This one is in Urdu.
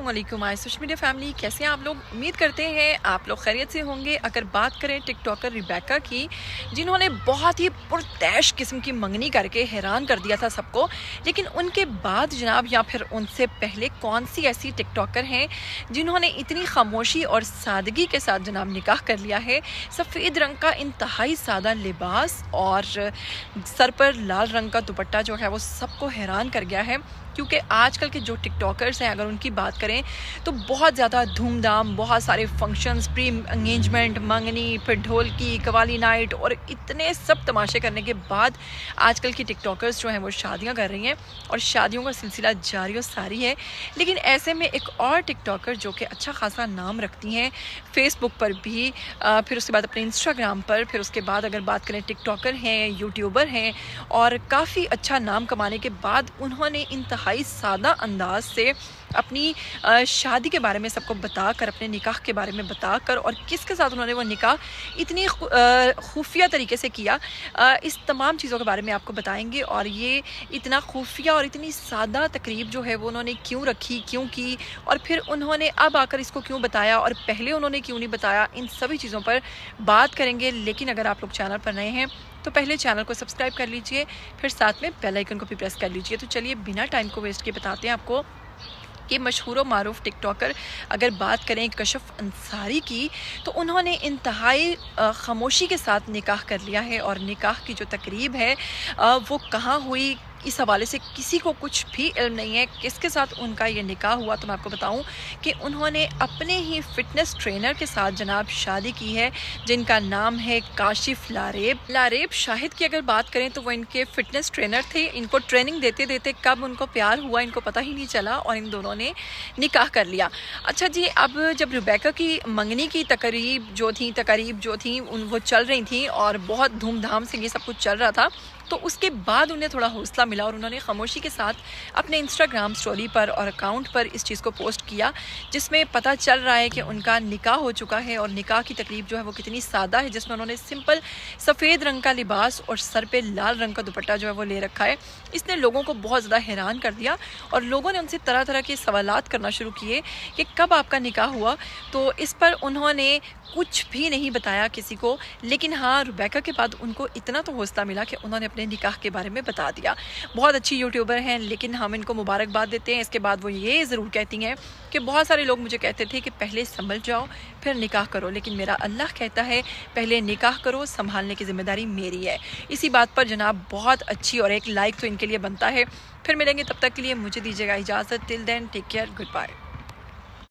علیکم سوشل میڈیا فیملی، کیسے ہیں آپ لوگ؟ امید کرتے ہیں آپ لوگ خیریت سے ہوں گے۔ اگر بات کریں ٹک ٹاکر ریبیکا کی، جنہوں نے بہت ہی پرتعیش قسم کی منگنی کر کے حیران کر دیا تھا سب کو، لیکن ان کے بعد جناب یا پھر ان سے پہلے کون سی ایسی ٹک ٹاکر ہیں جنہوں نے اتنی خاموشی اور سادگی کے ساتھ جناب نکاح کر لیا ہے؟ سفید رنگ کا انتہائی سادہ لباس اور سر پر لال رنگ کا دوپٹہ جو ہے وہ سب کو حیران کر گیا ہے، کیونکہ آج کل کے جو ٹک ٹاکرز ہیں اگر ان کی بات کریں تو بہت زیادہ دھوم دھام، بہت سارے فنکشنز، پری انگیجمنٹ، منگنی، پھر ڈھولکی، قوالی نائٹ اور اتنے سب تماشے کرنے کے بعد آج کل کی ٹک ٹاکرز جو ہیں وہ شادیاں کر رہی ہیں اور شادیوں کا سلسلہ جاری و ساری ہے۔ لیکن ایسے میں ایک اور ٹک ٹاکر جو کہ اچھا خاصا نام رکھتی ہیں فیس بک پر بھی، پھر اس کے بعد اپنے انسٹاگرام پر، پھر اس کے بعد اگر بات کریں ٹک ٹاکر ہیں، یوٹیوبر ہیں اور کافی اچھا نام کمانے کے بعد انہوں نے انتہائی سادہ انداز سے اپنی شادی کے بارے میں سب کو بتا کر، اپنے نکاح کے بارے میں بتا کر، اور کس کے ساتھ انہوں نے وہ نکاح اتنی خفیہ طریقے سے کیا، اس تمام چیزوں کے بارے میں آپ کو بتائیں گے۔ اور یہ اتنا خفیہ اور اتنی سادہ تقریب جو ہے وہ انہوں نے کیوں رکھی، کیوں کی، اور پھر انہوں نے اب آ کر اس کو کیوں بتایا اور پہلے انہوں نے کیوں نہیں بتایا، ان سبھی چیزوں پر بات کریں گے۔ لیکن اگر آپ لوگ چینل پر نئے ہیں تو پہلے چینل کو سبسکرائب کر لیجئے، پھر ساتھ میں بیل آئیکن کو بھی پریس کر لیجئے۔ تو چلیے بنا ٹائم کو ویسٹ کیے بتاتے ہیں آپ کو کہ مشہور و معروف ٹک ٹاکر اگر بات کریں کشف انصاری کی، تو انہوں نے انتہائی خاموشی کے ساتھ نکاح کر لیا ہے، اور نکاح کی جو تقریب ہے وہ کہاں ہوئی اس حوالے سے کسی کو کچھ بھی علم نہیں ہے کس کے ساتھ ان کا یہ نکاح ہوا۔ تو میں آپ کو بتاؤں کہ انہوں نے اپنے ہی فٹنس ٹرینر کے ساتھ جناب شادی کی ہے، جن کا نام ہے کاشف لاریب شاہد کی اگر بات کریں تو وہ ان کے فٹنس ٹرینر تھے۔ ان کو ٹریننگ دیتے دیتے کب ان کو پیار ہوا ان کو پتہ ہی نہیں چلا، اور ان دونوں نے نکاح کر لیا۔ اچھا جی، اب جب ریبیکا کی منگنی کی تقریب جو تھیں وہ چل رہی تھیں اور بہت دھوم دھام سے یہ سب کچھ چل رہا تھا، تو اس کے بعد انہیں تھوڑا حوصلہ ملا اور انہوں نے خاموشی کے ساتھ اپنے انسٹاگرام سٹوری پر اور اکاؤنٹ پر اس چیز کو پوسٹ کیا، جس میں پتہ چل رہا ہے کہ ان کا نکاح ہو چکا ہے، اور نکاح کی تقریب جو ہے وہ کتنی سادہ ہے، جس میں انہوں نے سمپل سفید رنگ کا لباس اور سر پہ لال رنگ کا دوپٹہ جو ہے وہ لے رکھا ہے۔ اس نے لوگوں کو بہت زیادہ حیران کر دیا، اور لوگوں نے ان سے طرح طرح کے سوالات کرنا شروع کیے کہ کب آپ کا نکاح ہوا۔ تو اس پر انہوں نے کچھ بھی نہیں بتایا کسی کو، لیکن ہاں ریبیکا کے بعد ان کو اتنا تو حوصلہ ملا کہ انہوں نے اپنے نکاح کے بارے میں بتا دیا۔ بہت اچھی یوٹیوبر ہیں، لیکن ہم ان کو مبارکباد دیتے ہیں۔ اس کے بعد وہ یہ ضرور کہتی ہیں کہ بہت سارے لوگ مجھے کہتے تھے کہ پہلے سنبھل جاؤ پھر نکاح کرو، لیکن میرا اللہ کہتا ہے پہلے نکاح کرو، سنبھالنے کی ذمہ داری میری ہے۔ اسی بات پر جناب بہت اچھی، اور ایک لائک تو ان کے لیے بنتا ہے۔ پھر ملیں گے، تب تک کے لیے مجھے دیجیے گا اجازت۔ ٹل دین ٹیک کیئر، گڈ بائے۔